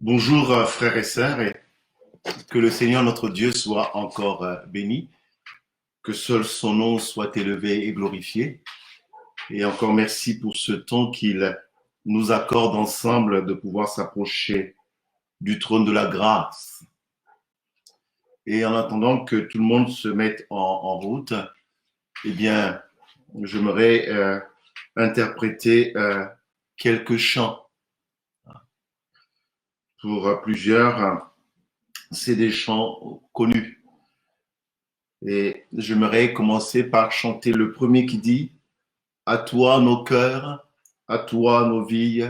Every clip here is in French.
Bonjour frères et sœurs, et que le Seigneur notre Dieu soit encore béni, que seul son nom soit élevé et glorifié. Et encore merci pour ce temps qu'il nous accorde ensemble de pouvoir s'approcher du trône de la grâce. Et en attendant que tout le monde se mette en route, eh bien, j'aimerais interpréter quelques chants. Pour plusieurs, c'est des chants connus. Et j'aimerais commencer par chanter le premier qui dit: à toi nos cœurs, à toi nos vies,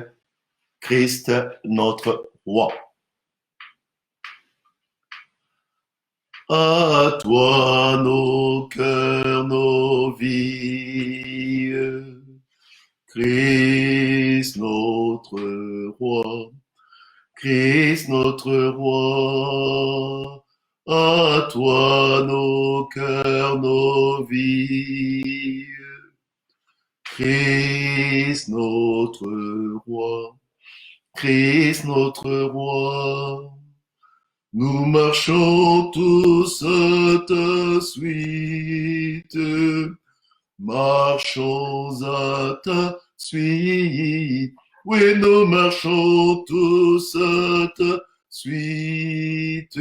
Christ notre roi. À toi nos cœurs, nos vies, Christ notre roi. Christ notre roi. À toi nos cœurs, nos vies, Christ notre roi, Christ notre roi. Nous marchons tous à ta suite, marchons à ta suite. Oui, nous marchons tous à ta suite,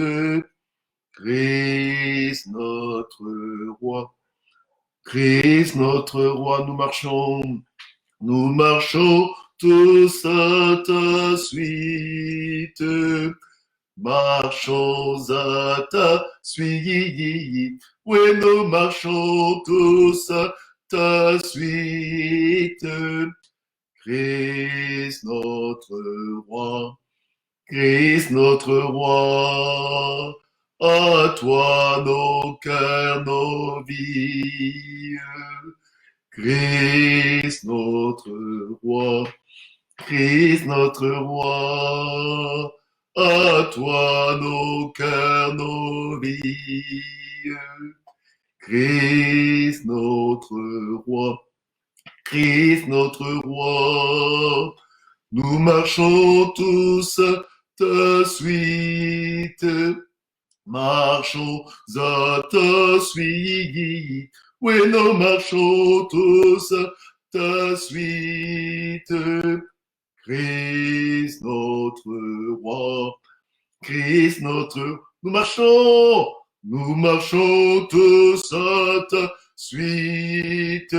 Christ notre roi. Christ notre roi, nous marchons tous à ta suite, marchons à ta suite. Oui, nous marchons tous à ta suite, Christ notre roi, Christ notre roi. À toi nos cœurs, nos vies, Christ notre roi, Christ notre roi. À toi nos cœurs, nos vies, Christ notre roi, Christ notre roi. Nous marchons tous à ta suite, marchons à ta suite. Oui, nous marchons tous à ta suite, Christ notre roi, Christ notre... nous marchons tous à ta suite,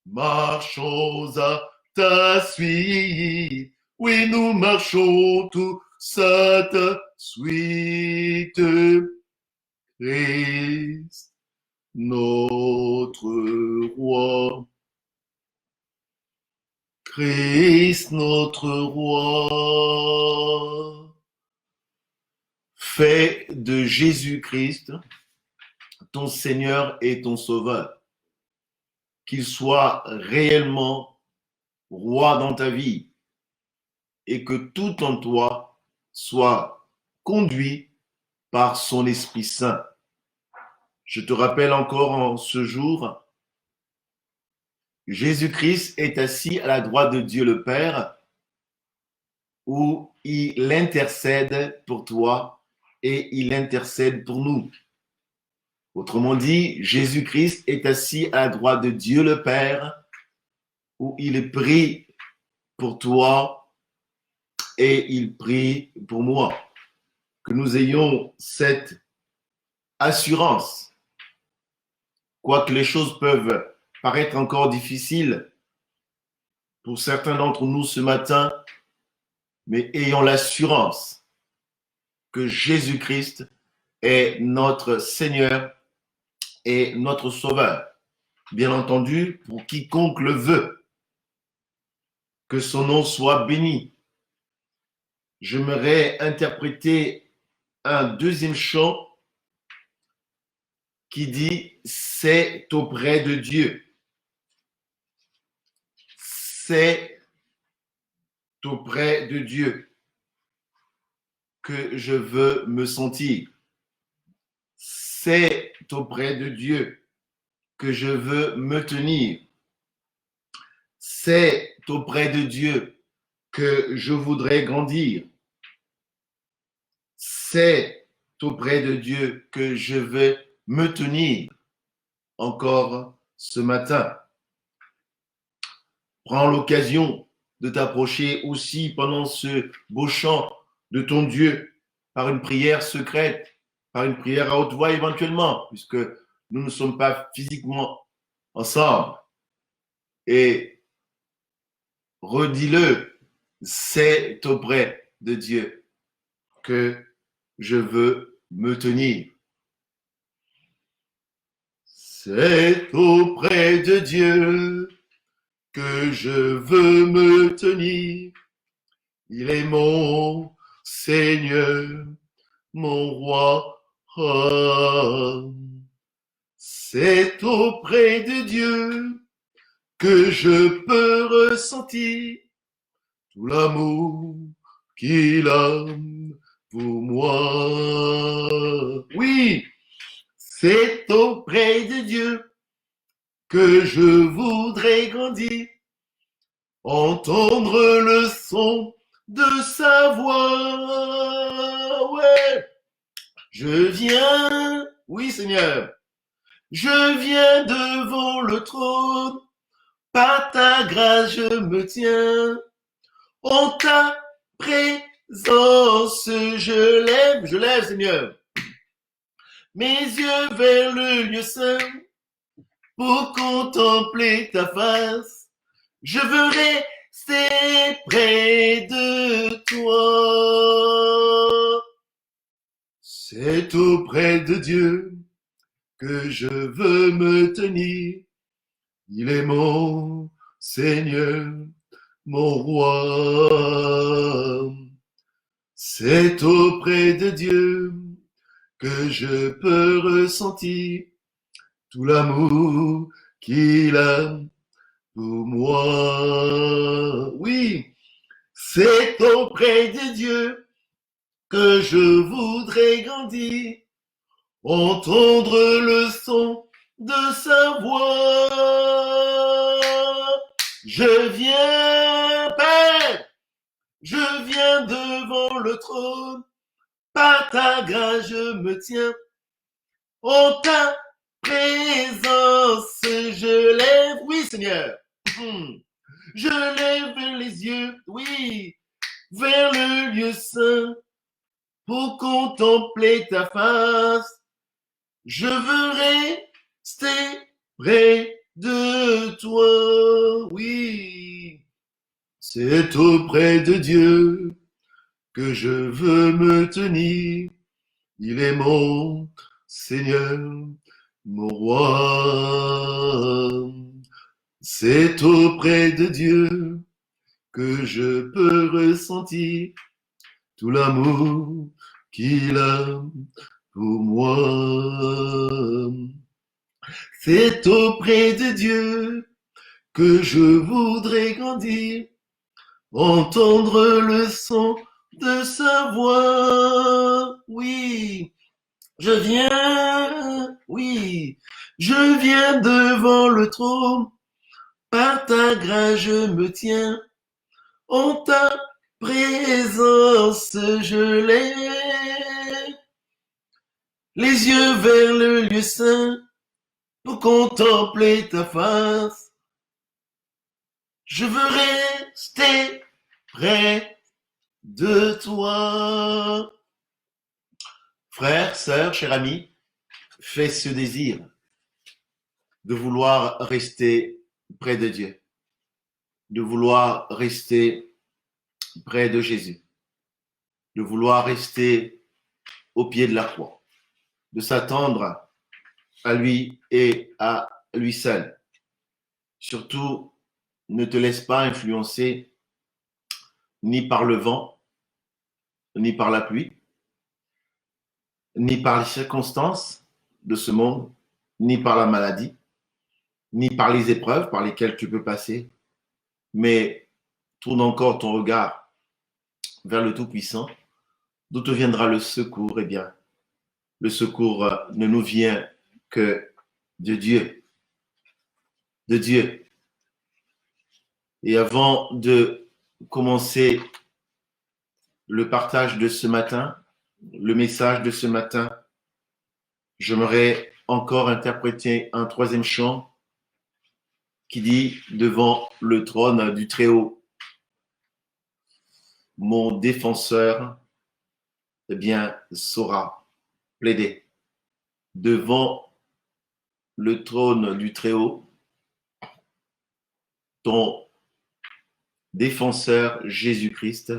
marchons à ta suite. Oui, nous marchons tous à ta suite, Christ notre roi, Christ notre roi. Fais de Jésus-Christ ton Seigneur et ton Sauveur, qu'il soit réellement roi dans ta vie et que tout en toi soit conduit par son Esprit Saint. Je te rappelle encore en ce jour, Jésus-Christ est assis à la droite de Dieu le Père, où il intercède pour toi et il intercède pour nous. Autrement dit, Jésus-Christ est assis à la droite de Dieu le Père, où il prie pour toi et il prie pour moi. Que nous ayons cette assurance, quoique les choses peuvent paraître encore difficiles pour certains d'entre nous ce matin, mais ayons l'assurance que Jésus-Christ est notre Seigneur et notre Sauveur. Bien entendu, pour quiconque le veut, que son nom soit béni. J'aimerais interpréter un deuxième chant qui dit « C'est auprès de Dieu ». C'est auprès de Dieu que je veux me sentir. C'est auprès de Dieu que je veux me tenir. C'est auprès de Dieu que je voudrais grandir. c'est auprès de Dieu que je vais me tenir encore ce matin. Prends l'occasion de t'approcher aussi pendant ce beau chant de ton Dieu par une prière secrète, par une prière à haute voix éventuellement, puisque nous ne sommes pas physiquement ensemble. Et redis-le, c'est auprès de Dieu que je veux me tenir. C'est auprès de Dieu que je veux me tenir. Il est mon Seigneur, mon roi. C'est auprès de Dieu que je peux ressentir tout l'amour qu'il a pour moi. Oui, c'est auprès de Dieu que je voudrais grandir, entendre le son de sa voix. Ouais, je viens, oui Seigneur, je viens devant le trône, par ta grâce je me tiens, en ta présence je lève Seigneur, mes yeux vers le lieu saint, pour contempler ta face. Je veux rester près de toi. C'est auprès de Dieu que je veux me tenir. Il est mon Seigneur, mon roi. C'est auprès de Dieu que je peux ressentir tout l'amour qu'il a pour moi. Oui, c'est auprès de Dieu que je voudrais grandir, entendre le son de sa voix. Je viens, Père, je viens devant le trône, par ta grâce je me tiens, en ta présence je lève, oui Seigneur, je lève les yeux, oui, vers le lieu saint, pour contempler ta face. Je veux rester près de toi, oui. C'est auprès de Dieu que je veux me tenir. Il est mon Seigneur, mon roi. C'est auprès de Dieu que je peux ressentir tout l'amour qu'il a pour moi. C'est auprès de Dieu que je voudrais grandir, entendre le son de sa voix. Oui, je viens, oui, je viens devant le trône, par ta grâce je me tiens, en ta présence je lève les yeux vers le lieu saint, pour contempler ta face. Je veux rester près de toi. Frère, sœur, cher ami, fais ce désir de vouloir rester près de Dieu, de vouloir rester près de Jésus, de vouloir rester au pied de la croix, de s'attendre à lui et à lui seul. Surtout, ne te laisse pas influencer ni par le vent, ni par la pluie, ni par les circonstances de ce monde, ni par la maladie, ni par les épreuves par lesquelles tu peux passer, mais tourne encore ton regard vers le Tout-Puissant, d'où te viendra le secours. Eh bien, le secours ne nous vient que de Dieu. De Dieu. Et avant de commencer le partage de ce matin, le message de ce matin, j'aimerais encore interpréter un troisième chant qui dit devant le trône du Très-Haut, mon défenseur, eh bien, saura plaider. Devant le trône du Très-Haut, ton défenseur Jésus-Christ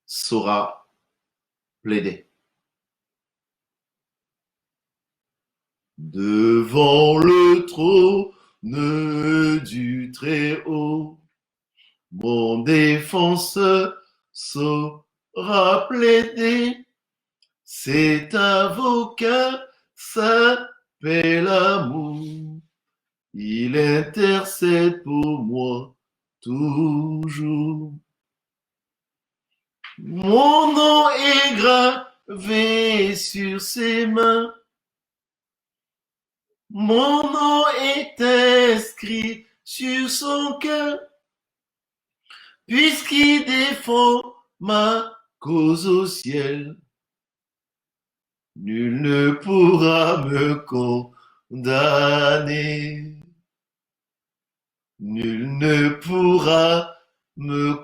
saura plaider. Devant le trône du Très-Haut, mon défenseur saura plaider. Cet avocat s'appelle amour. Il intercède pour moi toujours. Mon nom est gravé sur ses mains. Mon nom est inscrit sur son cœur. Puisqu'il défend ma cause au ciel, nul ne pourra me condamner. Nul ne pourra me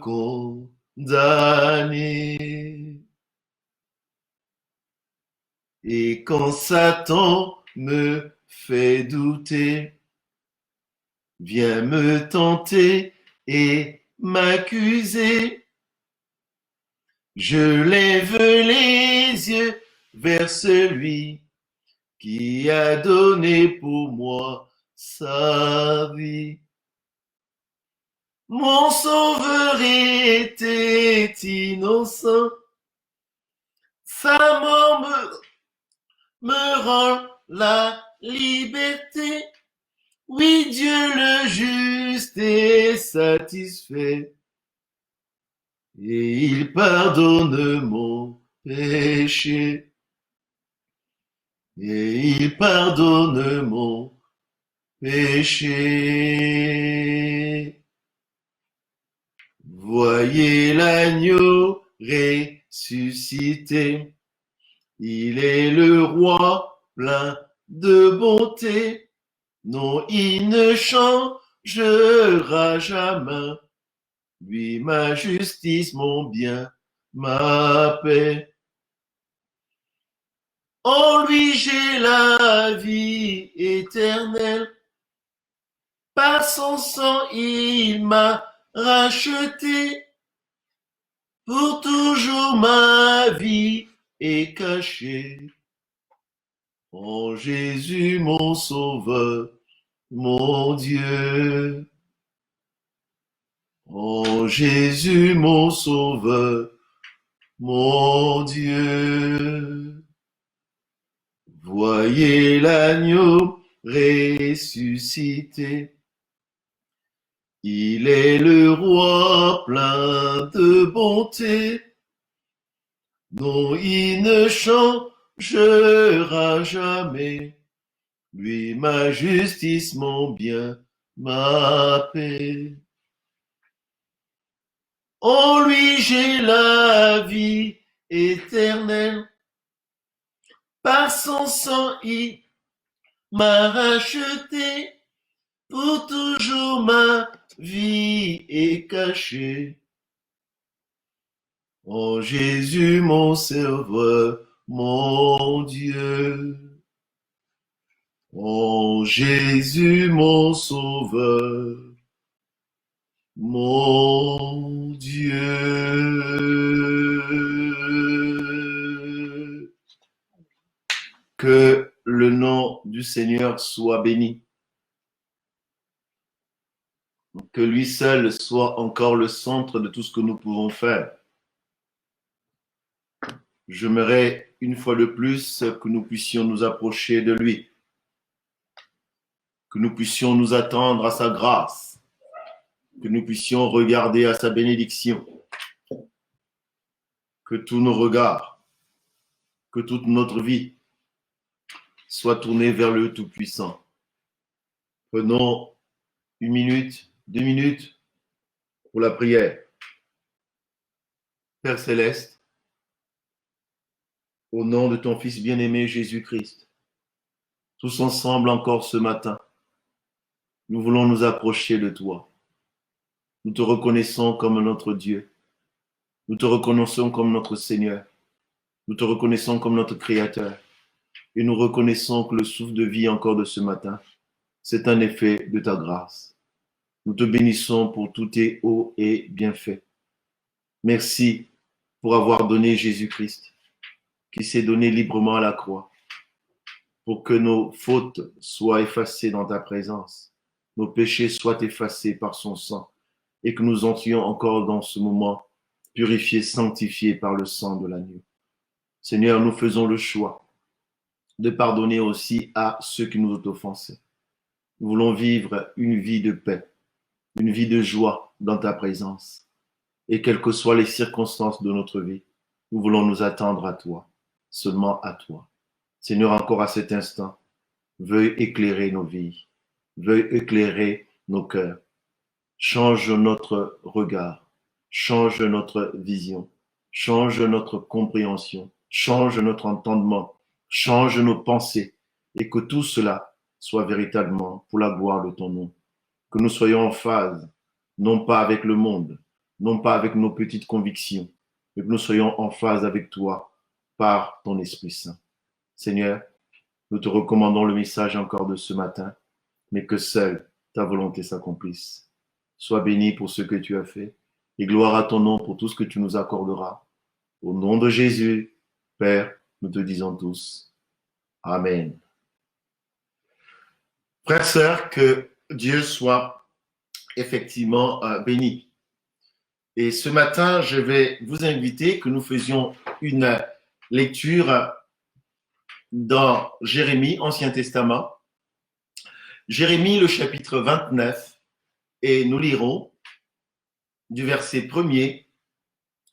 condamner. Et quand Satan me fait douter, vient me tenter et m'accuser, je lève les yeux vers celui qui a donné pour moi sa vie. Mon sauveur était innocent, sa mort me rend la liberté. Oui, Dieu le juste est satisfait et il pardonne mon péché. Et il pardonne mon péché. Voyez l'agneau ressuscité. Il est le roi plein de bonté. Non, il ne changera jamais. Lui, ma justice, mon bien, ma paix. En lui, j'ai la vie éternelle. Par son sang, il m'a racheté. Pour toujours, ma vie est cachée. En Jésus, mon sauveur, mon Dieu. En Jésus, mon sauveur, mon Dieu. Voyez l'agneau ressuscité. Il est le roi plein de bonté. Non, il ne changera jamais. Lui, ma justice, mon bien, ma paix. En lui, j'ai la vie éternelle. Par son sang, il m'a racheté. Pour toujours, ma vie est cachée. En Jésus, mon sauveur, mon Dieu. En Jésus, mon sauveur, mon Dieu. Que le nom du Seigneur soit béni. Que lui seul soit encore le centre de tout ce que nous pouvons faire. J'aimerais une fois de plus que nous puissions nous approcher de lui, que nous puissions nous attendre à sa grâce, que nous puissions regarder à sa bénédiction, que tous nos regards, que toute notre vie soit tournée vers le Tout-Puissant. Prenons 1 minute, 2 minutes pour la prière. Père céleste, Au nom de ton Fils bien-aimé Jésus-Christ, tous ensemble encore ce matin, nous voulons nous approcher de toi. Nous te reconnaissons comme notre Dieu. Nous te reconnaissons comme notre Seigneur. Nous te reconnaissons comme notre Créateur. Et nous reconnaissons que le souffle de vie encore de ce matin, c'est un effet de ta grâce. Nous te bénissons pour tous tes hauts et bienfaits. Merci pour avoir donné Jésus-Christ, qui s'est donné librement à la croix, pour que nos fautes soient effacées dans ta présence, nos péchés soient effacés par son sang, et que nous entrions encore dans ce moment purifiés, sanctifiés par le sang de l'agneau. Seigneur, nous faisons le choix de pardonner aussi à ceux qui nous ont offensés. Nous voulons vivre une vie de paix, une vie de joie dans ta présence. Et quelles que soient les circonstances de notre vie, nous voulons nous attendre à toi, seulement à toi. Seigneur, encore à cet instant, veuille éclairer nos vies, veuille éclairer nos cœurs. Change notre regard, change notre vision, change notre compréhension, change notre entendement, change nos pensées, et que tout cela soit véritablement pour la gloire de ton nom. Que nous soyons en phase, non pas avec le monde, non pas avec nos petites convictions, mais que nous soyons en phase avec toi par ton Esprit Saint. Seigneur, nous te recommandons le message encore de ce matin, mais que seule ta volonté s'accomplisse. Sois béni pour ce que tu as fait, et gloire à ton nom pour tout ce que tu nous accorderas. Au nom de Jésus, Père, nous te disons tous, Amen. Frères, sœurs, que Dieu soit effectivement béni. Et ce matin, je vais vous inviter que nous faisions une lecture dans Jérémie, Ancien Testament. Jérémie, le chapitre 29, et nous lirons du verset 1er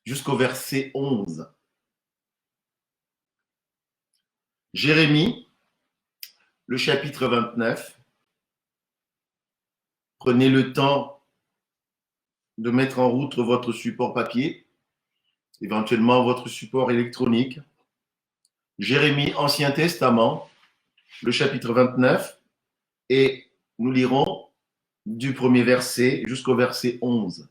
jusqu'au verset 11. Jérémie, le chapitre 29. Prenez le temps de mettre en route votre support papier, éventuellement votre support électronique. Jérémie, Ancien Testament, le chapitre 29, et nous lirons du premier verset jusqu'au verset 11.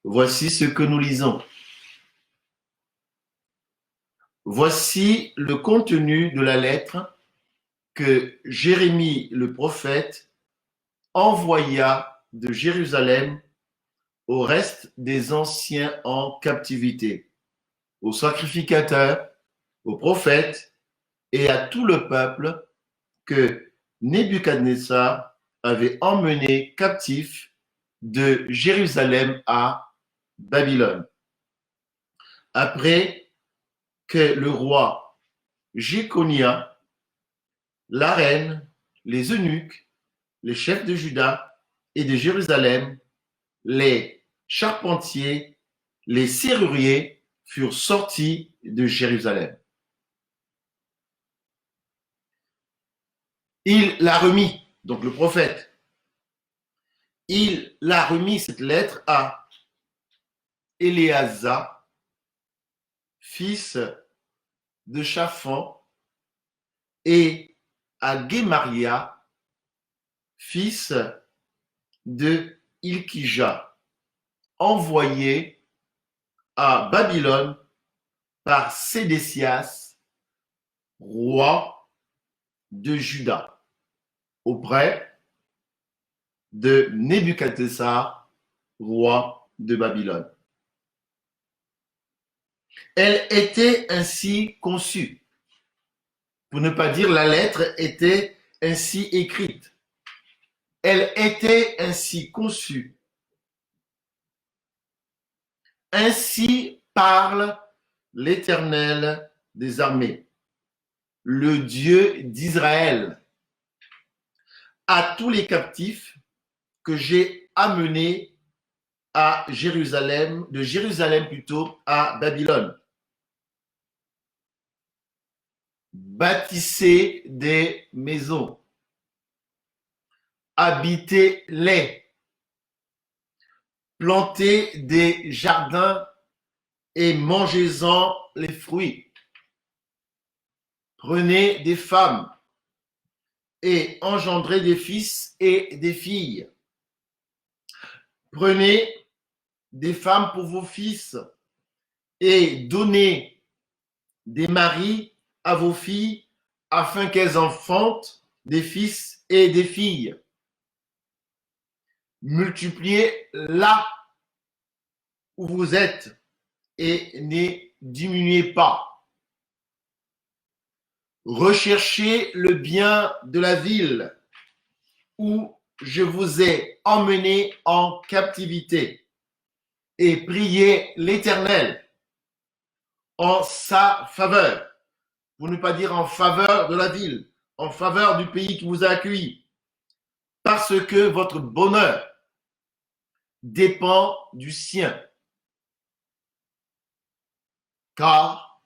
Voici ce que nous lisons. Voici le contenu de la lettre que Jérémie le prophète envoya de Jérusalem au reste des anciens en captivité, aux sacrificateurs, aux prophètes et à tout le peuple que Nebuchadnezzar avait emmené captif de Jérusalem à Babylone. Après que le roi Jéconia, la reine, les eunuques, les chefs de Juda et de Jérusalem, les charpentiers, les serruriers furent sortis de Jérusalem. Il l'a remis, donc le prophète, il l'a remis cette lettre à Éléazar, fils de Shaphan, et à Guémaria, fils de Ilkija, envoyé à Babylone par Sédécias, roi de Juda, auprès de Nebuchadnezzar, roi de Babylone. Elle était ainsi conçue. Pour ne pas dire la lettre était ainsi écrite. Elle était ainsi conçue. Ainsi parle l'Éternel des armées, le Dieu d'Israël, à tous les captifs que j'ai amenés à Jérusalem, de Jérusalem plutôt à Babylone. Bâtissez des maisons, habitez-les, plantez des jardins et mangez-en les fruits. Prenez des femmes et engendrez des fils et des filles. Prenez des femmes pour vos fils et donnez des maris à vos filles afin qu'elles enfantent des fils et des filles. Multipliez là où vous êtes et ne diminuez pas. Recherchez le bien de la ville où je vous ai emmené en captivité et priez l'Éternel en sa faveur, pour ne pas dire en faveur de la ville, en faveur du pays qui vous a accueilli, parce que votre bonheur dépend du sien. Car,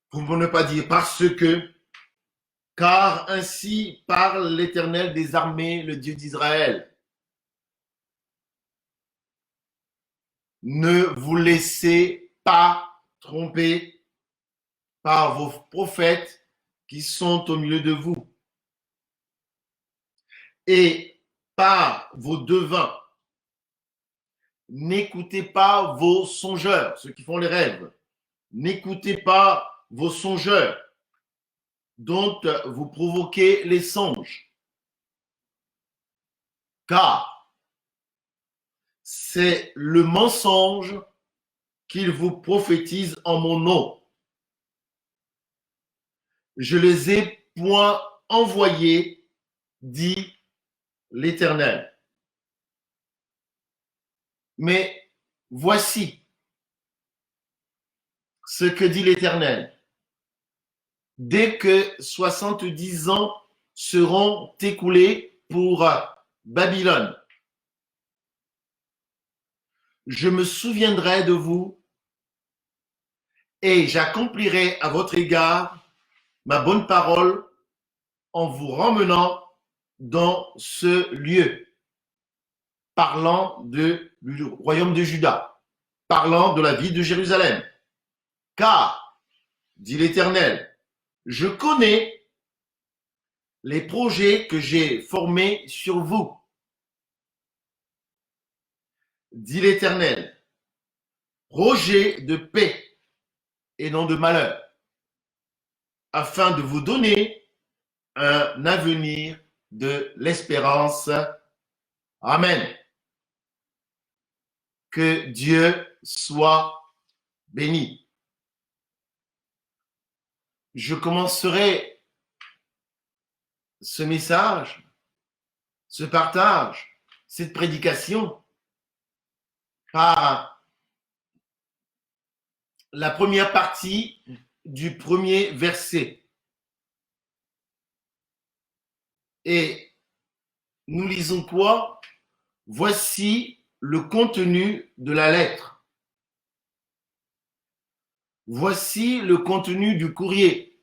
pour ne pas dire parce que, car ainsi parle l'Éternel des armées, le Dieu d'Israël. Ne vous laissez pas tromper par vos prophètes qui sont au milieu de vous et par vos devins. N'écoutez pas vos songeurs, ceux qui font les rêves. N'écoutez pas vos songeurs dont vous provoquez les songes. Car c'est le mensonge qu'ils vous prophétisent en mon nom. Je les ai point envoyés, dit l'Éternel. Mais voici ce que dit l'Éternel. Dès que 70 ans seront écoulés pour Babylone, je me souviendrai de vous et j'accomplirai à votre égard ma bonne parole en vous ramenant dans ce lieu, parlant du royaume de Juda, parlant de la ville de Jérusalem. Car, dit l'Éternel, je connais les projets que j'ai formés sur vous, dit l'Éternel, projets de paix et non de malheur, afin de vous donner un avenir de l'espérance. Amen. Que Dieu soit béni. Je commencerai ce message, ce partage, cette prédication par la première partie du premier verset. Et nous lisons quoi? Voici le contenu de la lettre. Voici le contenu du courrier.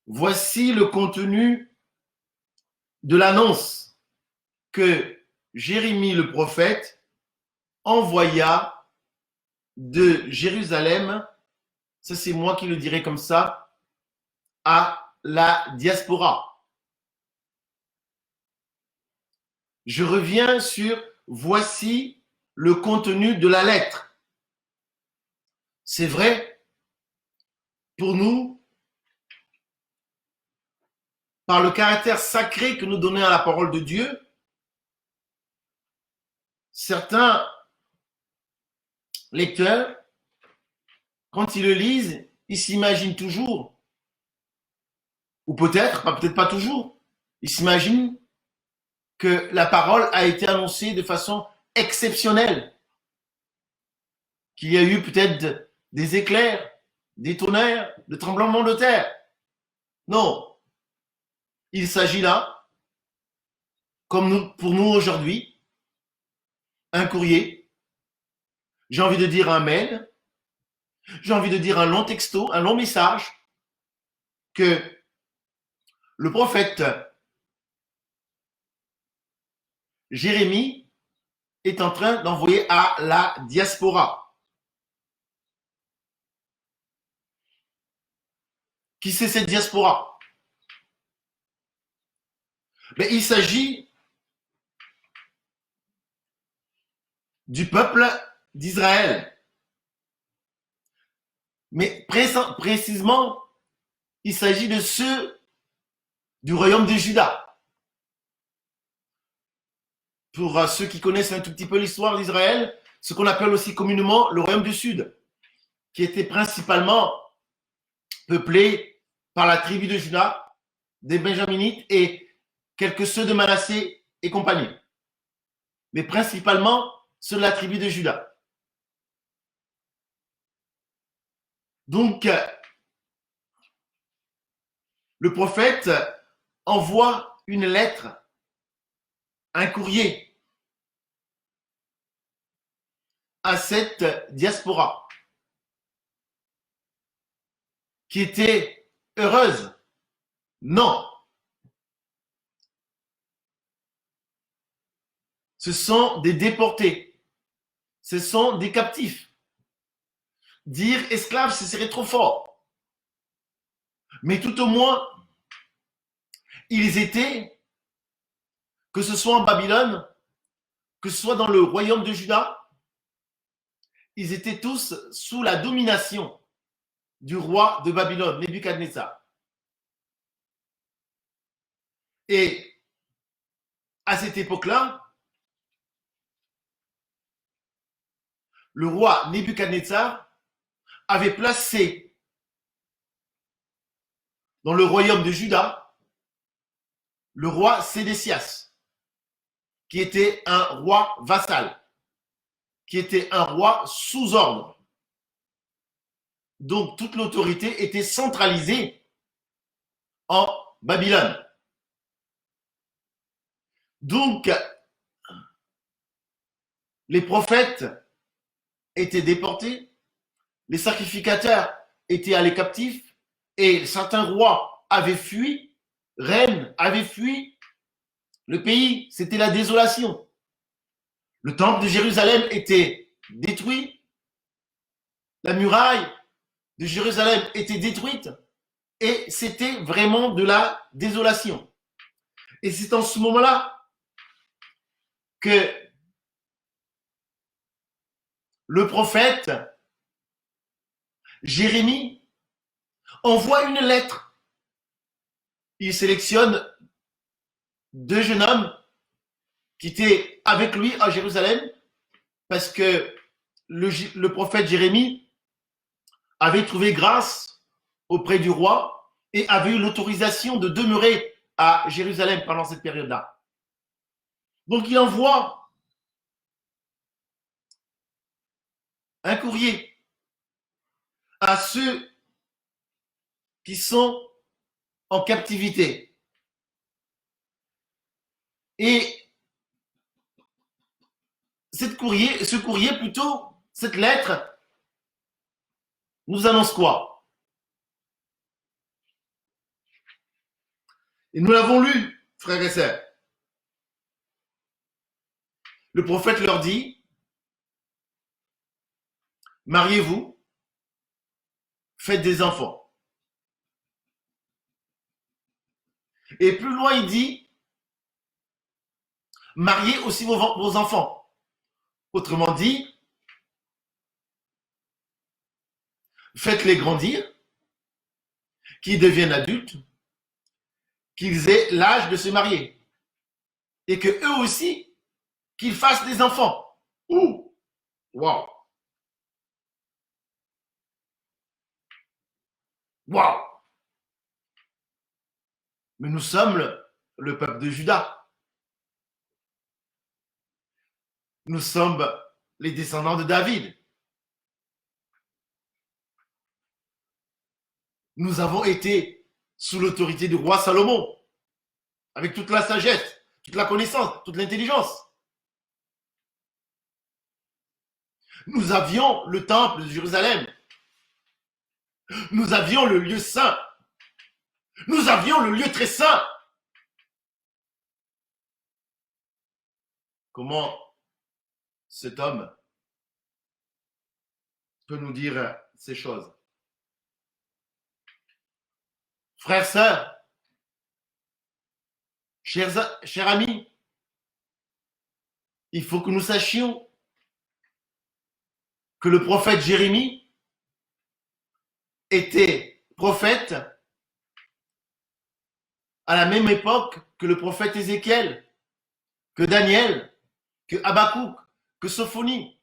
Voici le contenu de l'annonce que Jérémie le prophète envoya de Jérusalem, ça c'est moi qui le dirai comme ça, à la diaspora. Je reviens sur voici le contenu de la lettre. C'est vrai, pour nous, par le caractère sacré que nous donnons à la parole de Dieu, certains lecteurs, quand ils le lisent, ils s'imaginent toujours, ou peut-être pas toujours, ils s'imaginent que la parole a été annoncée de façon exceptionnelle, qu'il y a eu peut-être des éclairs, des tonnerres, des tremblements de terre. Non, il s'agit là, comme pour nous aujourd'hui, un courrier, j'ai envie de dire un mail, j'ai envie de dire un long texto, un long message que le prophète Jérémie est en train d'envoyer à la diaspora. Qui c'est cette diaspora? Mais il s'agit du peuple d'Israël. Mais précisément, il s'agit de ceux du royaume de Juda. Pour ceux qui connaissent un tout petit peu l'histoire d'Israël, ce qu'on appelle aussi communément le royaume du Sud, qui était principalement peuplé par la tribu de Juda, des Benjaminites et quelques ceux de Manassé et compagnie. Mais principalement ceux de la tribu de Juda. Donc, le prophète envoie une lettre, un courrier à cette diaspora qui était heureuse. Non. Ce sont des déportés. Ce sont des captifs. Dire esclaves, ce serait trop fort. Mais tout au moins, ils étaient, que ce soit en Babylone, que ce soit dans le royaume de Juda, ils étaient tous sous la domination du roi de Babylone, Nebuchadnezzar. Et à cette époque-là, le roi Nebuchadnezzar avait placé dans le royaume de Juda le roi Sédécias, qui était un roi vassal, qui était un roi sous ordre. Donc toute l'autorité était centralisée en Babylone. Donc les prophètes étaient déportés, les sacrificateurs étaient allés captifs et certains rois avaient fui, reines avaient fui. Le pays, c'était la désolation. Le temple de Jérusalem était détruit. La muraille de Jérusalem était détruite. Et c'était vraiment de la désolation. Et c'est en ce moment-là que le prophète Jérémie envoie une lettre. Il sélectionne 2 jeunes hommes qui étaient avec lui à Jérusalem parce que le prophète Jérémie avait trouvé grâce auprès du roi et avait eu l'autorisation de demeurer à Jérusalem pendant cette période-là. Donc il envoie un courrier à ceux qui sont en captivité. Et ce courrier plutôt, cette lettre, nous annonce quoi? Et nous l'avons lu, frères et sœurs. Le prophète leur dit, mariez-vous, faites des enfants. Et plus loin, il dit, mariez aussi vos enfants. Autrement dit, faites-les grandir, qu'ils deviennent adultes, qu'ils aient l'âge de se marier. Et que eux aussi, qu'ils fassent des enfants. Ouh! Waouh! Waouh! Mais nous sommes le peuple de Juda. Nous sommes les descendants de David. Nous avons été sous l'autorité du roi Salomon, avec toute la sagesse, toute la connaissance, toute l'intelligence. Nous avions le temple de Jérusalem. Nous avions le lieu saint. Nous avions le lieu très saint. Comment cet homme peut nous dire ces choses. Frères, sœurs, chers amis, il faut que nous sachions que le prophète Jérémie était prophète à la même époque que le prophète Ézéchiel, que Daniel, que Habakkuk, que Sophonie.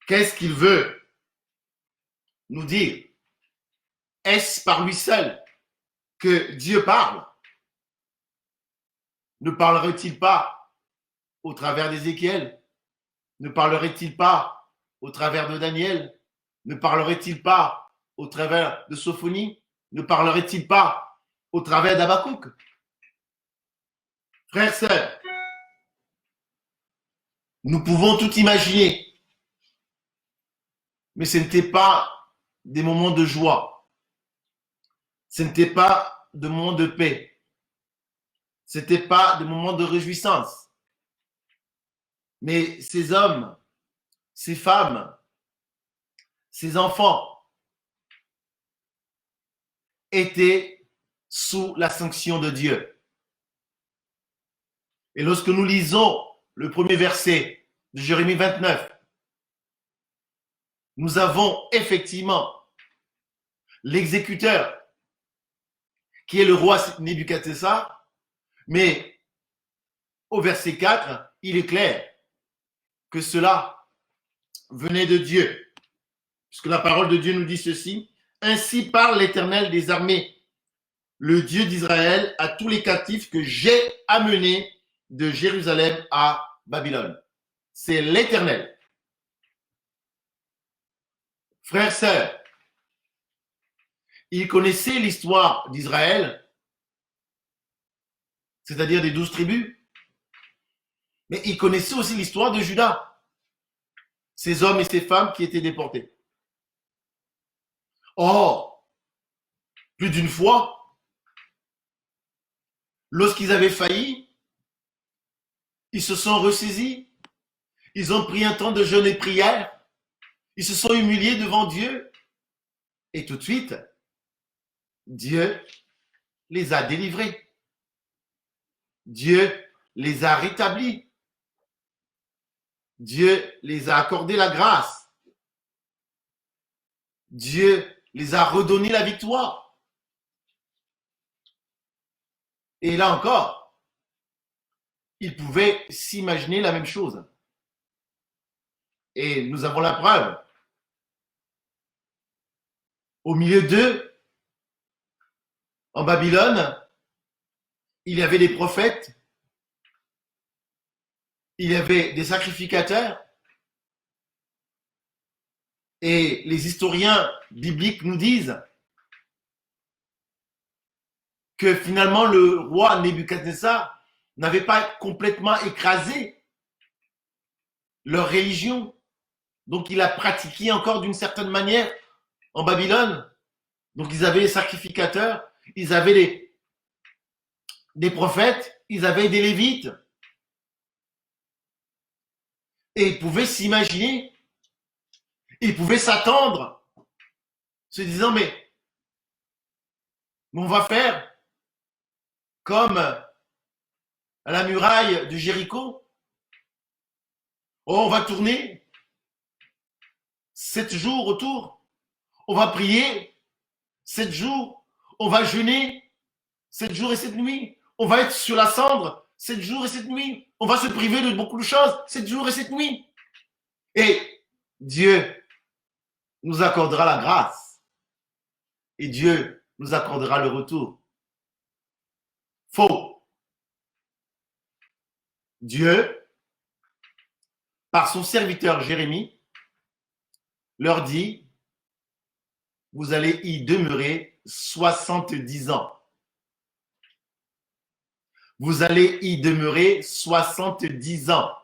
Qu'est-ce qu'il veut nous dire? Est-ce par lui seul que Dieu parle? Ne parlerait-il pas au travers d'Ézéchiel? Ne parlerait-il pas au travers de Daniel? Ne parlerait-il pas au travers de Sophonie? Ne parlerait-il pas au travers d'Habakkuk? Frères, sœurs, nous pouvons tout imaginer, mais ce n'était pas des moments de joie. Ce n'était pas des moments de paix. Ce n'était pas des moments de réjouissance. Mais ces hommes, ces femmes, ces enfants étaient sous la sanction de Dieu. Et lorsque nous lisons le premier verset de Jérémie 29, nous avons effectivement l'exécuteur qui est le roi Nebuchadnezzar, mais au verset 4, il est clair que cela venait de Dieu. Puisque la parole de Dieu nous dit ceci: ainsi parle l'Éternel des armées, le Dieu d'Israël, à tous les captifs que j'ai amenés de Jérusalem à Babylone. C'est l'Éternel. Frères, sœurs, il connaissait l'histoire d'Israël, c'est-à-dire des 12 tribus, mais il connaissait aussi l'histoire de Juda, ces hommes et ces femmes qui étaient déportés. Or, plus d'une fois, lorsqu'ils avaient failli, ils se sont ressaisis, ils ont pris un temps de jeûne et prière, ils se sont humiliés devant Dieu, et tout de suite, Dieu les a délivrés. Dieu les a rétablis. Dieu les a accordé la grâce. Dieu les a redonné la victoire. Et là encore, ils pouvaient s'imaginer la même chose. Et nous avons la preuve. Au milieu d'eux, en Babylone, il y avait des prophètes, il y avait des sacrificateurs, et les historiens bibliques nous disent que finalement le roi Nebuchadnezzar n'avait pas complètement écrasé leur religion. Donc il a pratiqué encore d'une certaine manière en Babylone. Donc ils avaient les sacrificateurs, ils avaient des prophètes, ils avaient des lévites. Et ils pouvaient s'imaginer, ils pouvaient s'attendre, se disant mais on va faire comme à la muraille de Jéricho. Oh, on va tourner 7 jours autour. On va prier 7 jours. On va jeûner 7 jours et 7 nuits. On va être sur la cendre 7 jours et 7 nuits. On va se priver de beaucoup de choses 7 jours et 7 nuits. Et Dieu nous accordera la grâce. Et Dieu nous accordera le retour. Faux. Dieu, par son serviteur Jérémie, leur dit: vous allez y demeurer 70 ans. Vous allez y demeurer 70 ans.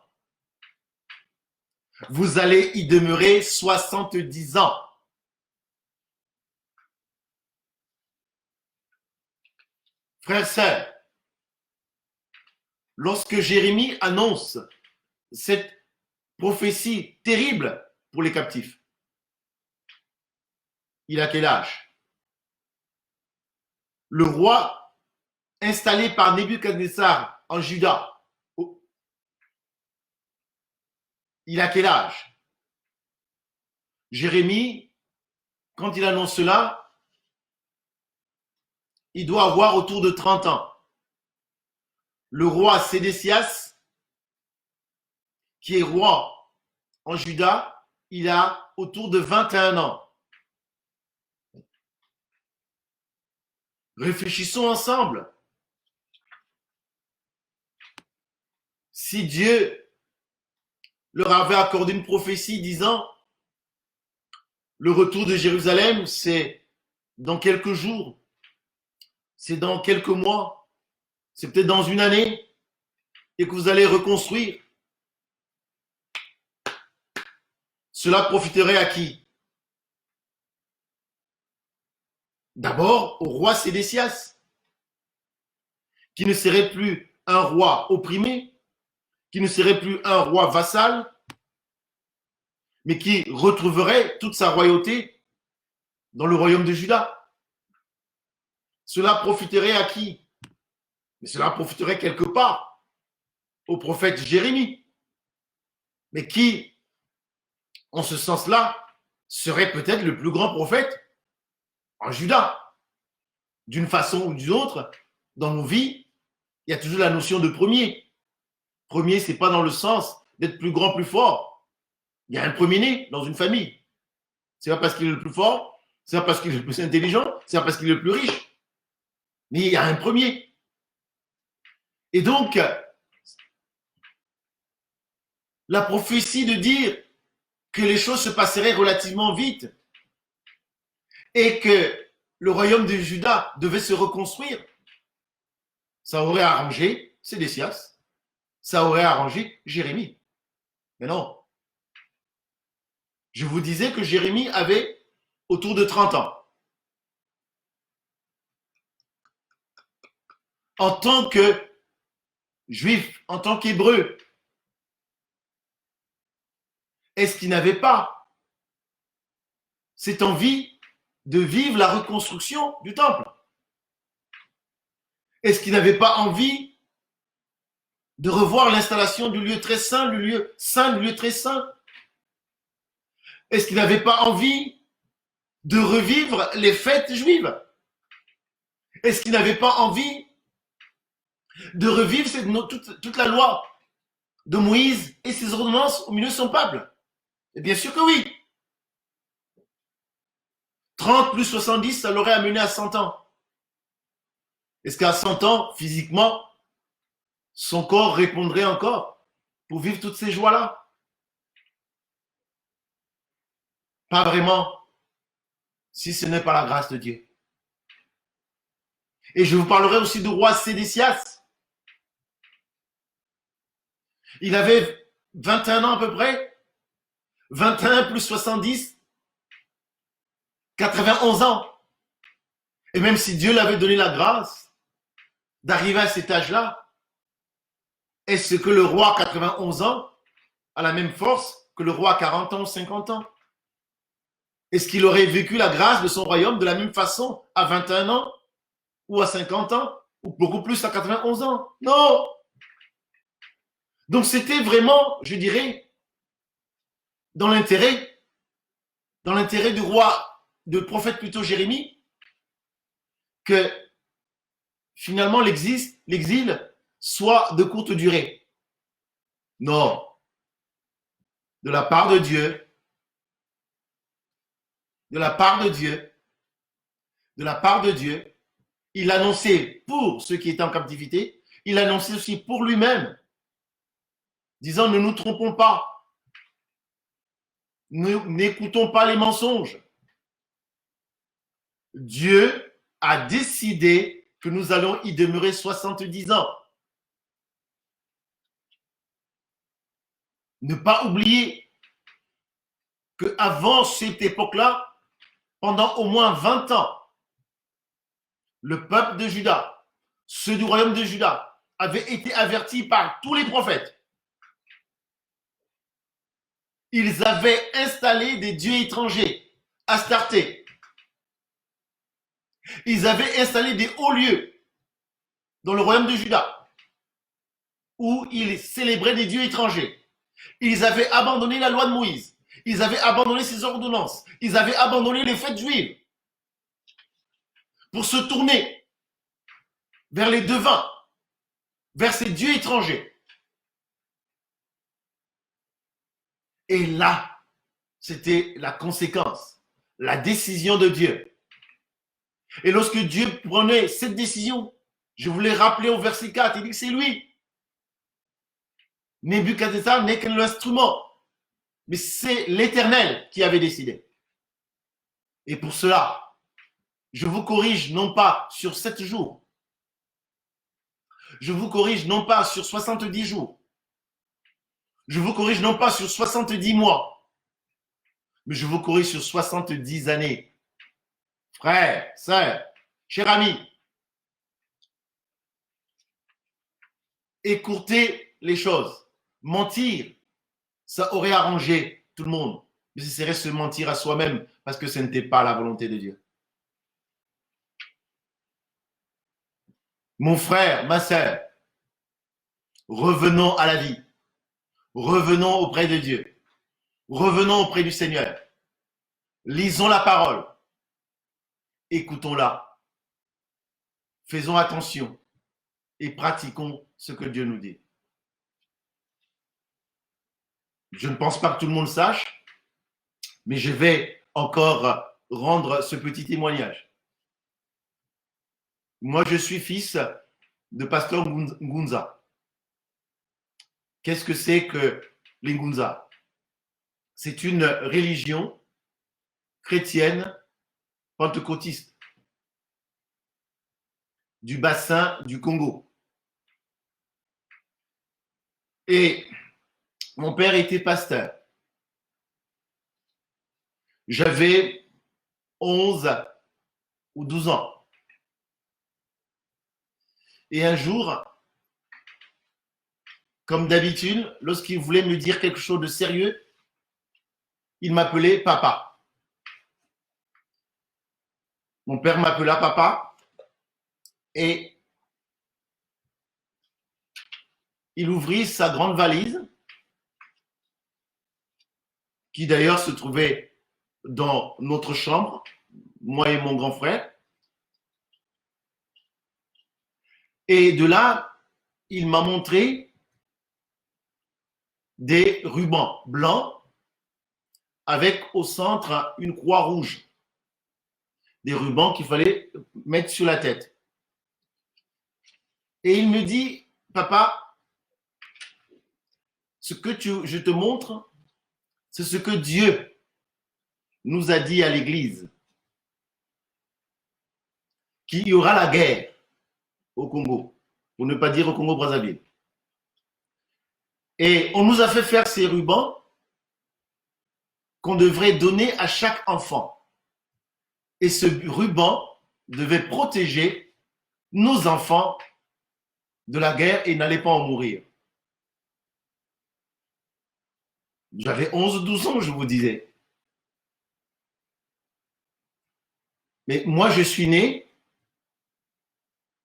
Vous allez y demeurer 70 ans. Frères, sœurs, lorsque Jérémie annonce cette prophétie terrible pour les captifs, il a quel âge? Le roi installé par Nebuchadnezzar en Juda, il a quel âge? Jérémie, quand il annonce cela, il doit avoir autour de 30 ans. Le roi Sédécias, qui est roi en Juda, il a autour de 21 ans. Réfléchissons ensemble. Si Dieu leur avait accordé une prophétie disant le retour de Jérusalem, c'est dans quelques jours, c'est dans quelques mois, c'est peut-être dans une année, et que vous allez reconstruire, cela profiterait à qui? D'abord au roi Sédécias, qui ne serait plus un roi opprimé, qui ne serait plus un roi vassal, mais qui retrouverait toute sa royauté dans le royaume de Juda. Cela profiterait à qui? Mais cela profiterait quelque part au prophète Jérémie, mais qui, en ce sens-là, serait peut-être le plus grand prophète en Juda. D'une façon ou d'une autre, dans nos vies, il y a toujours la notion de premier. Premier, ce n'est pas dans le sens d'être plus grand, plus fort. Il y a un premier-né dans une famille. Ce n'est pas parce qu'il est le plus fort, ce n'est pas parce qu'il est le plus intelligent, ce n'est pas parce qu'il est le plus riche. Mais il y a un premier. Et donc, la prophétie de dire que les choses se passeraient relativement vite et que le royaume de Juda devait se reconstruire, ça aurait arrangé Sédécias, ça aurait arrangé Jérémie. Mais non. Je vous disais que Jérémie avait autour de 30 ans. En tant que juif, en tant qu'hébreu, est-ce qu'il n'avait pas cette envie de vivre la reconstruction du temple? Est-ce qu'il n'avait pas envie de revoir l'installation du lieu très saint, du lieu saint, du lieu très saint? Est-ce qu'il n'avait pas envie de revivre les fêtes juives? Est-ce qu'il n'avait pas envie de revivre toute la loi de Moïse et ses ordonnances au milieu de son peuple? Et bien sûr que oui. 30 plus 70, ça l'aurait amené à 100 ans. Est-ce qu'à 100 ans, physiquement, son corps répondrait encore pour vivre toutes ces joies-là? Pas vraiment, si ce n'est pas la grâce de Dieu. Et je vous parlerai aussi du roi Sédécias. Il avait 21 ans à peu près. 21 plus 70, 91 ans. Et même si Dieu l'avait donné la grâce d'arriver à cet âge-là, est-ce que le roi à 91 ans a la même force que le roi à 40 ans ou 50 ans? Est-ce qu'il aurait vécu la grâce de son royaume de la même façon à 21 ans ou à 50 ans ou beaucoup plus à 91 ans? Non! Donc c'était vraiment, je dirais, dans l'intérêt du roi, de prophète plutôt Jérémie, que finalement l'exil soit de courte durée. Non. De la part de Dieu, il annonçait pour ceux qui étaient en captivité, il annonçait aussi pour lui-même, disant ne nous trompons pas, n'écoutons pas les mensonges. Dieu a décidé que nous allons y demeurer 70 ans. Ne pas oublier qu'avant cette époque-là, pendant au moins 20 ans, le peuple de Juda, ceux du royaume de Juda, avait été averti par tous les prophètes. Ils avaient installé des dieux étrangers, Astarté. Ils avaient installé des hauts lieux dans le royaume de Juda, où ils célébraient des dieux étrangers. Ils avaient abandonné la loi de Moïse. Ils avaient abandonné ses ordonnances. Ils avaient abandonné les fêtes juives pour se tourner vers les devins, vers ces dieux étrangers. Et là, c'était la conséquence, la décision de Dieu. Et lorsque Dieu prenait cette décision, je voulais rappeler au verset 4, il dit que c'est lui. Nebuchadnezzar n'est qu'un instrument, mais c'est l'Éternel qui avait décidé. Et pour cela, je vous corrige non pas sur 7 jours, je vous corrige non pas sur 70 jours, je vous corrige non pas sur 70 mois, mais je vous corrige sur 70 années. Frère, sœur, cher ami, écourter les choses. Mentir, ça aurait arrangé tout le monde. Mais ce serait se mentir à soi-même parce que ce n'était pas la volonté de Dieu. Mon frère, ma sœur, revenons à la vie. Revenons auprès de Dieu. Revenons auprès du Seigneur. Lisons la parole. Écoutons-la. Faisons attention et pratiquons ce que Dieu nous dit. Je ne pense pas que tout le monde sache, mais je vais encore rendre ce petit témoignage. Moi, je suis fils de pasteur Ngunza. Qu'est-ce que c'est que les Ngunza? C'est une religion chrétienne pentecôtiste du bassin du Congo. Et mon père était pasteur. J'avais 11 ou 12 ans. Et un jour, comme d'habitude, lorsqu'il voulait me dire quelque chose de sérieux, il m'appelait papa. Mon père m'appela papa et il ouvrit sa grande valise, qui d'ailleurs se trouvait dans notre chambre, moi et mon grand frère. Et de là, il m'a montré des rubans blancs avec au centre une croix rouge. Des rubans qu'il fallait mettre sur la tête. Et il me dit, papa, ce que je te montre, c'est ce que Dieu nous a dit à l'Église. Qu'il y aura la guerre au Congo, pour ne pas dire au Congo-Brazzaville. Et on nous a fait faire ces rubans qu'on devrait donner à chaque enfant. Et ce ruban devait protéger nos enfants de la guerre et n'allait pas en mourir. J'avais 11 ou 12 ans, je vous disais. Mais moi, je suis né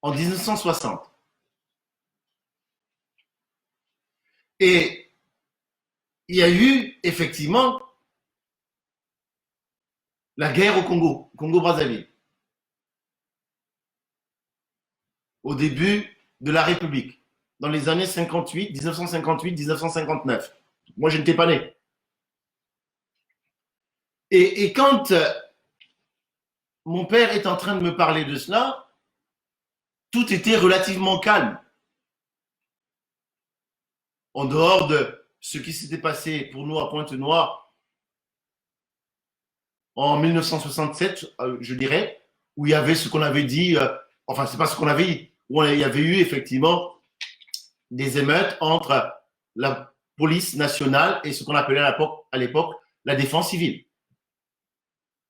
en 1960. Et il y a eu effectivement la guerre au Congo, Congo-Brazzaville, au début de la République, dans les années 58, 1958, 1959. Moi, je n'étais pas né. Et quand mon père est en train de me parler de cela, tout était relativement calme. En dehors de ce qui s'était passé pour nous à Pointe-Noire en 1967, je dirais, où il y avait ce qu'on avait dit, enfin, c'est pas ce qu'on avait dit, où il y avait eu effectivement des émeutes entre la police nationale et ce qu'on appelait à l'époque la défense civile.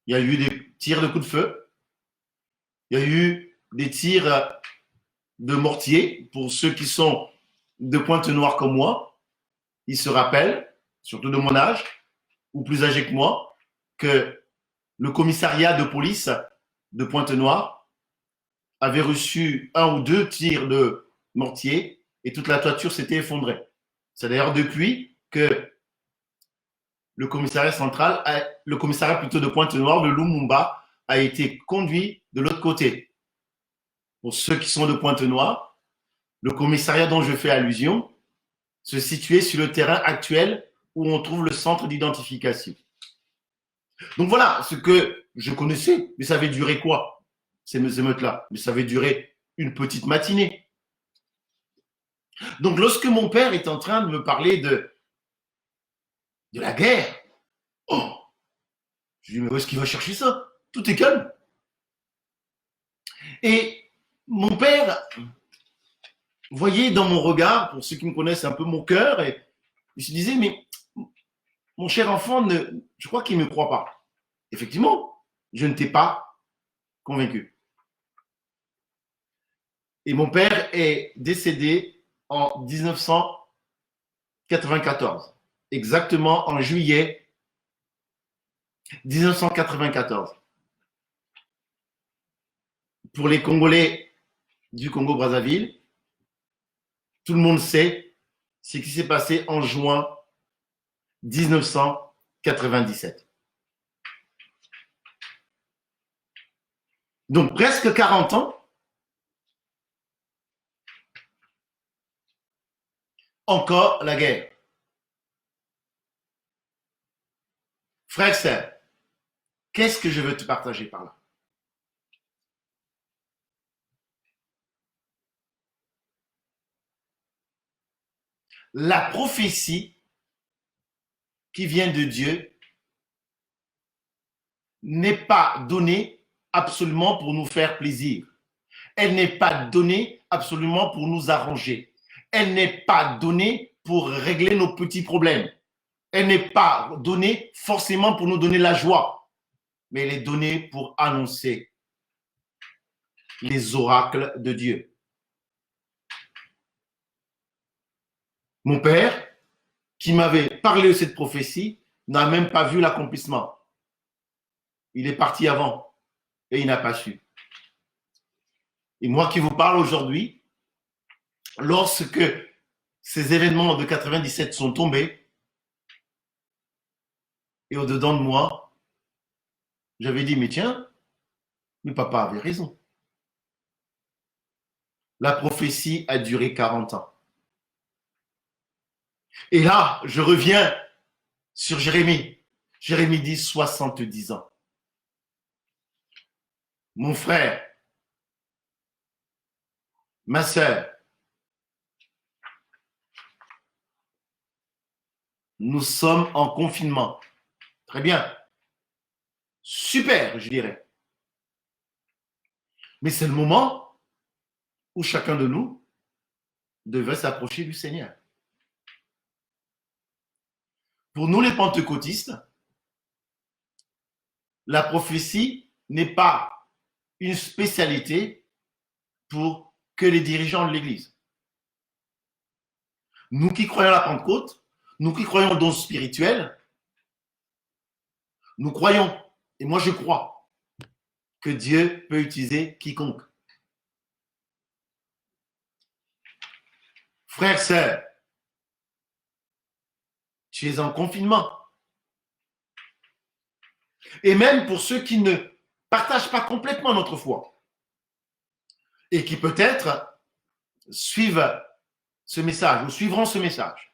Il y a eu des tirs de coups de feu, il y a eu des tirs de Mortier. Pour ceux qui sont de Pointe-Noire comme moi, ils se rappellent, surtout de mon âge, ou plus âgés que moi, que le commissariat de police de Pointe-Noire avait reçu 1 ou 2 tirs de mortier et toute la toiture s'était effondrée. C'est d'ailleurs depuis que le commissariat central, le commissariat plutôt de Pointe-Noire, de Lumumba, a été conduit de l'autre côté. Pour ceux qui sont de Pointe-Noire, le commissariat dont je fais allusion se situait sur le terrain actuel où on trouve le centre d'identification. Donc voilà ce que je connaissais, mais ça avait duré quoi, ces émeutes-là? Mais ça avait duré une petite matinée. Donc lorsque mon père est en train de me parler de la guerre, oh, je lui dis mais où est-ce qu'il va chercher ça? Tout est calme. Et mon père voyait dans mon regard, pour ceux qui me connaissent un peu mon cœur, et il se disait mais mon cher enfant, je crois qu'il ne me croit pas. Effectivement, je ne t'ai pas convaincu. Et mon père est décédé en 1994, exactement en juillet 1994. Pour les Congolais du Congo-Brazzaville, tout le monde sait ce qui s'est passé en juin 1997. Donc presque 40 ans, encore la guerre. Frère, sœur, qu'est-ce que je veux te partager par là? La prophétie qui vient de Dieu n'est pas donnée absolument pour nous faire plaisir. Elle n'est pas donnée absolument pour nous arranger. Elle n'est pas donnée pour régler nos petits problèmes. Elle n'est pas donnée forcément pour nous donner la joie, mais elle est donnée pour annoncer les oracles de Dieu. Mon père, qui m'avait parlé de cette prophétie, n'a même pas vu l'accomplissement. Il est parti avant et il n'a pas su. Et moi qui vous parle aujourd'hui, lorsque ces événements de 97 sont tombés, et au-dedans de moi, j'avais dit, mais tiens, mais papa avait raison. La prophétie a duré 40 ans. Et là, je reviens sur Jérémie. Jérémie dit 70 ans. Mon frère, ma sœur, nous sommes en confinement. Très bien. Super, je dirais. Mais c'est le moment où chacun de nous devait s'approcher du Seigneur. Pour nous, les pentecôtistes, la prophétie n'est pas une spécialité pour que les dirigeants de l'Église. Nous qui croyons à la Pentecôte, nous qui croyons au don spirituel, nous croyons, et moi je crois, que Dieu peut utiliser quiconque. Frère, sœur, tu es en confinement. Et même pour ceux qui ne partagent pas complètement notre foi et qui peut-être suivent ce message ou suivront ce message.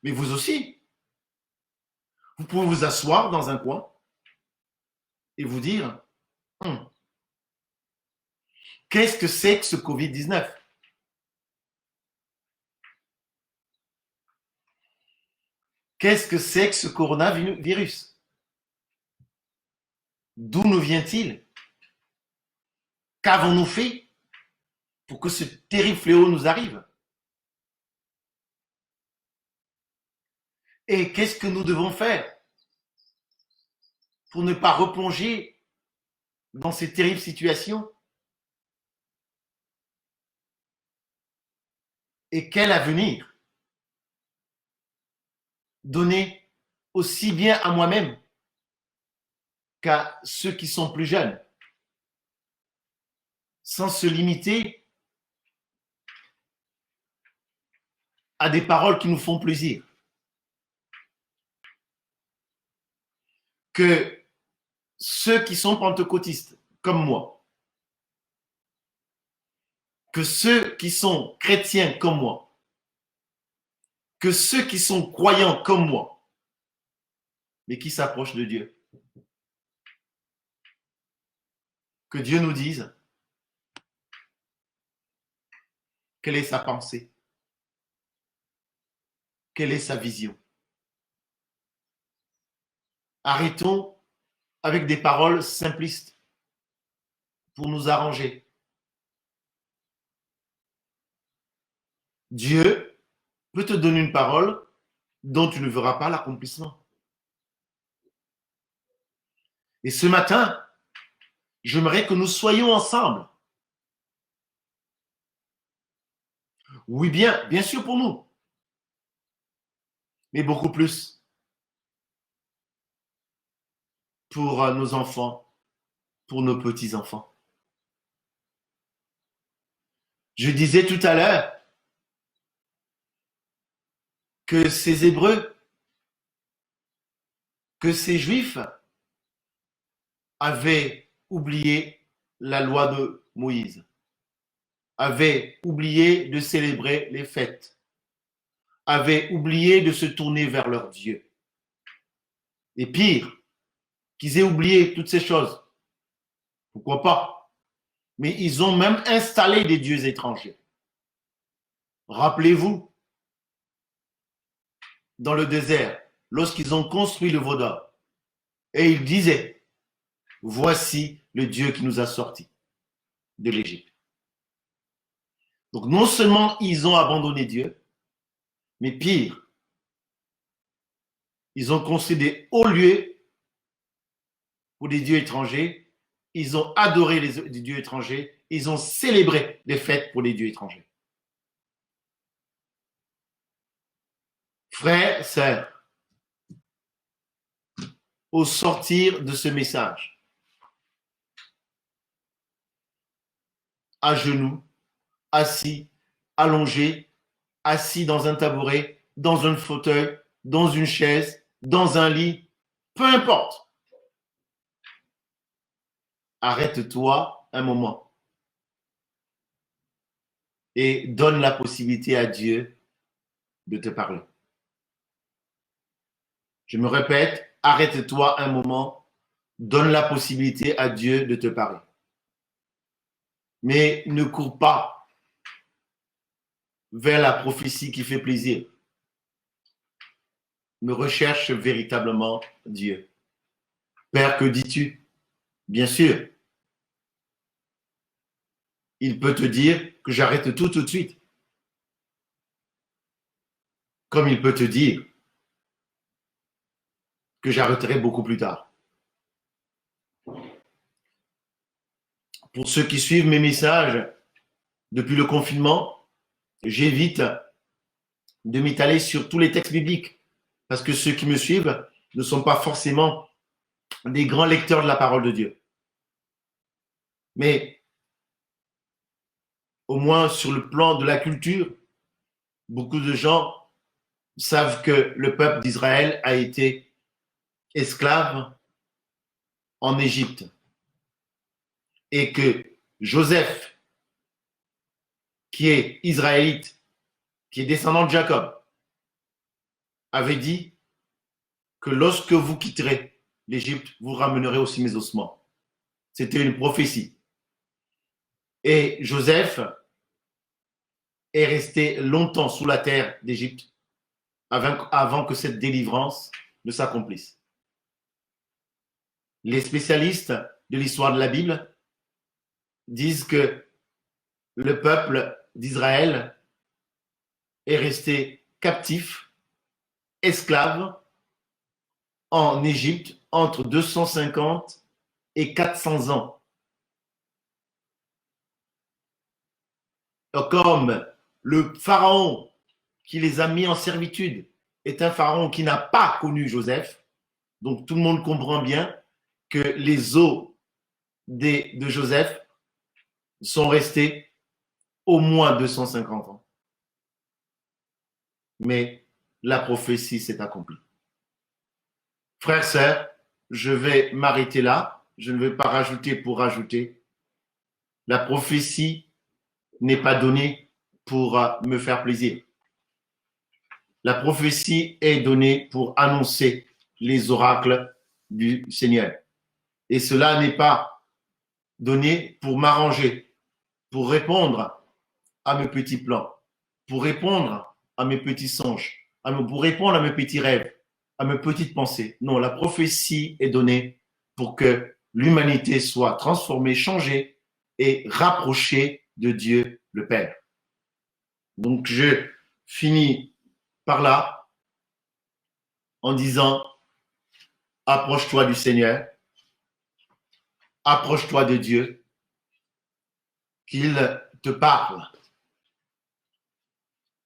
Mais vous aussi, vous pouvez vous asseoir dans un coin et vous dire qu'est-ce que c'est que ce Covid-19? Qu'est-ce que c'est que ce coronavirus? D'où nous vient-il? Qu'avons-nous fait pour que ce terrible fléau nous arrive? Et qu'est-ce que nous devons faire pour ne pas replonger dans ces terribles situations? Et quel avenir donner aussi bien à moi-même qu'à ceux qui sont plus jeunes, sans se limiter à des paroles qui nous font plaisir. Que ceux qui sont pentecôtistes, comme moi, que ceux qui sont chrétiens comme moi, que ceux qui sont croyants comme moi, mais qui s'approchent de Dieu, que Dieu nous dise quelle est sa pensée, quelle est sa vision. Arrêtons avec des paroles simplistes pour nous arranger. Dieu peut te donner une parole dont tu ne verras pas l'accomplissement. Et ce matin, j'aimerais que nous soyons ensemble. Oui, bien sûr pour nous, mais beaucoup plus pour nos enfants, pour nos petits-enfants. Je disais tout à l'heure que ces Hébreux, que ces Juifs avaient oublié la loi de Moïse, avaient oublié de célébrer les fêtes, avaient oublié de se tourner vers leur Dieu. Et pire, qu'ils aient oublié toutes ces choses. Pourquoi pas? Mais ils ont même installé des dieux étrangers. Rappelez-vous, dans le désert, lorsqu'ils ont construit le veau d'or, et ils disaient, voici le Dieu qui nous a sortis de l'Égypte. Donc non seulement ils ont abandonné Dieu, mais pire, ils ont construit des hauts lieux pour des dieux étrangers, ils ont adoré les dieux étrangers, ils ont célébré des fêtes pour les dieux étrangers. Frères, sœurs, au sortir de ce message, à genoux, assis, allongé, assis dans un tabouret, dans un fauteuil, dans une chaise, dans un lit, peu importe. Arrête-toi un moment et donne la possibilité à Dieu de te parler. Je me répète, arrête-toi un moment, donne la possibilité à Dieu de te parler. Mais ne cours pas vers la prophétie qui fait plaisir. Me recherche véritablement Dieu. Père, que dis-tu? Bien sûr, il peut te dire que j'arrête tout de suite. Comme il peut te dire que j'arrêterai beaucoup plus tard. Pour ceux qui suivent mes messages depuis le confinement, j'évite de m'étaler sur tous les textes bibliques parce que ceux qui me suivent ne sont pas forcément des grands lecteurs de la parole de Dieu. Mais au moins sur le plan de la culture, beaucoup de gens savent que le peuple d'Israël a été esclave en Égypte et que Joseph, qui est israélite, qui est descendant de Jacob, avait dit que lorsque vous quitterez l'Égypte, vous ramènerez aussi mes ossements. C'était une prophétie. Et Joseph est resté longtemps sous la terre d'Égypte avant que cette délivrance ne s'accomplisse. Les spécialistes de l'histoire de la Bible disent que le peuple d'Israël est resté captif, esclave en Égypte entre 250 et 400 ans comme le pharaon qui les a mis en servitude est un pharaon qui n'a pas connu Joseph. Donc tout le monde comprend bien que les os de Joseph sont restés au moins 250 ans. Mais la prophétie s'est accomplie. Frères, sœurs, je vais m'arrêter là. Je ne vais pas rajouter pour rajouter. La prophétie n'est pas donnée pour me faire plaisir. La prophétie est donnée pour annoncer les oracles du Seigneur. Et cela n'est pas donné pour m'arranger, pour répondre à mes petits plans, pour répondre à mes petits songes, pour répondre à mes petits rêves, à mes petites pensées. Non, la prophétie est donnée pour que l'humanité soit transformée, changée et rapprochée de Dieu le Père. Donc, je finis par là en disant, approche-toi du Seigneur, approche-toi de Dieu, qu'il te parle,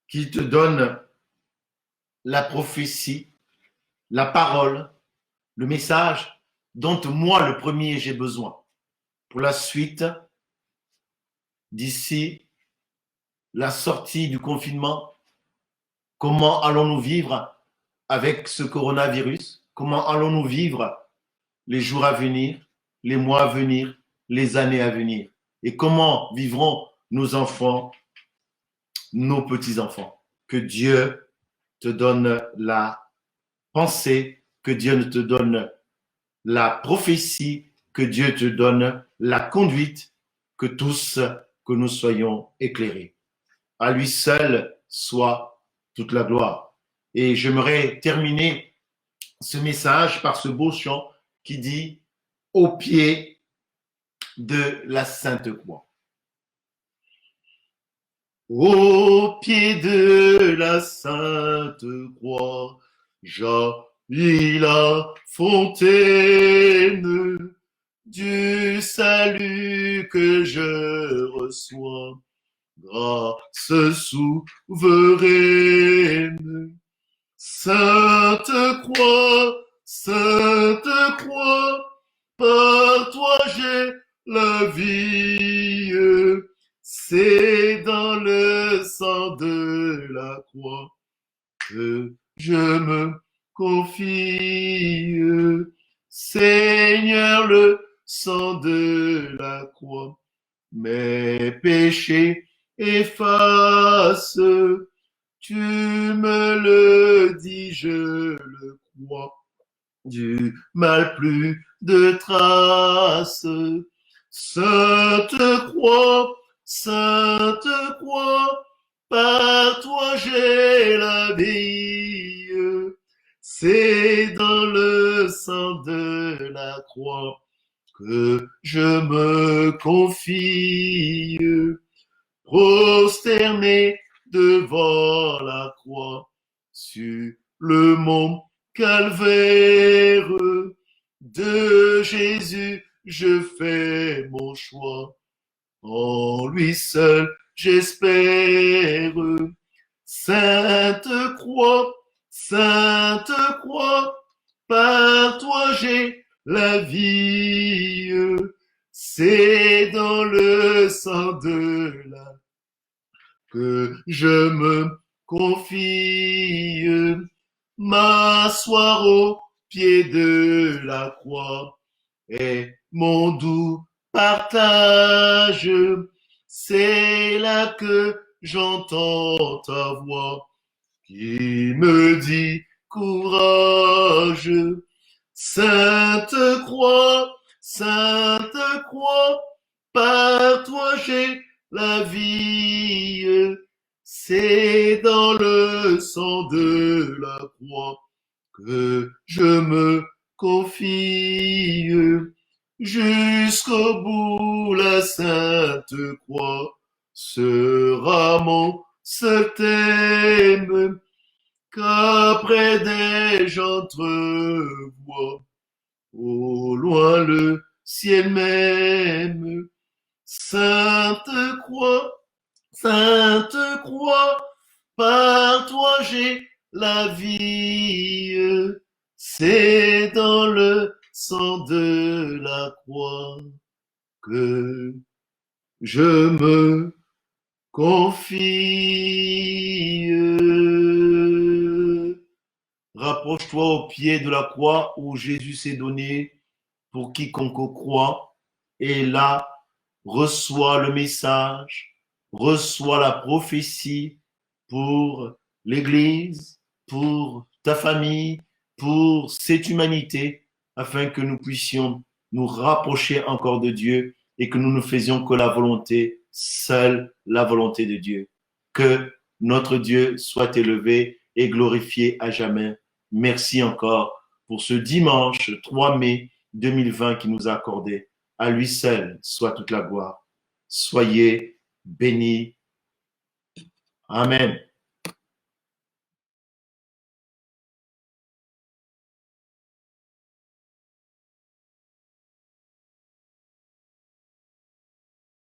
qu'il te donne la prophétie, la parole, le message dont moi, le premier, j'ai besoin. Pour la suite, d'ici la sortie du confinement, comment allons-nous vivre avec ce coronavirus? Comment allons-nous vivre les jours à venir, les mois à venir, les années à venir? Et comment vivront nos enfants, nos petits-enfants? Que Dieu te donne la pensée, que Dieu te donne la prophétie, que Dieu te donne la conduite, que tous, que nous soyons éclairés. À lui seul soit toute la gloire. Et j'aimerais terminer ce message par ce beau chant qui dit « Au pied de la Sainte Croix ». Au pied de la Sainte Croix, jaillit la fontaine du salut que je reçois, grâce souveraine. Sainte Croix, par toi j'ai la vie. C'est dans le sang de la croix que je me confie. Seigneur, le sang de la croix, mes péchés efface. Tu me le dis, je le crois. Du mal plus de traces. Sainte Croix, par toi j'ai la vie. C'est dans le sang de la croix que je me confie. Prosterné devant la croix, sur le mont Calvaire, de Jésus je fais mon choix. En lui seul j'espère. Sainte Croix, par toi j'ai la vie. C'est dans le sang de la que je me confie. M'asseoir au pied de la croix est mon doux partage. C'est là que j'entends ta voix qui me dit courage. Sainte Croix, par toi j'ai la vie. C'est dans le sang de la croix que je me confie. Jusqu'au bout la Sainte Croix sera mon seul thème, qu'après des j'entrevois au loin le ciel même. Sainte Sainte croix, par toi j'ai la vie. C'est dans le sang de la croix que je me confie. Rapproche-toi au pied de la croix où Jésus s'est donné pour quiconque croit. Et là, reçois le message, reçois la prophétie pour l'Église, pour ta famille, pour cette humanité, afin que nous puissions nous rapprocher encore de Dieu et que nous ne faisions que la volonté, seule la volonté de Dieu. Que notre Dieu soit élevé et glorifié à jamais. Merci encore pour ce dimanche 3 mai 2020 qui nous a accordé. À lui seul soit toute la gloire. Soyez bénis. Amen.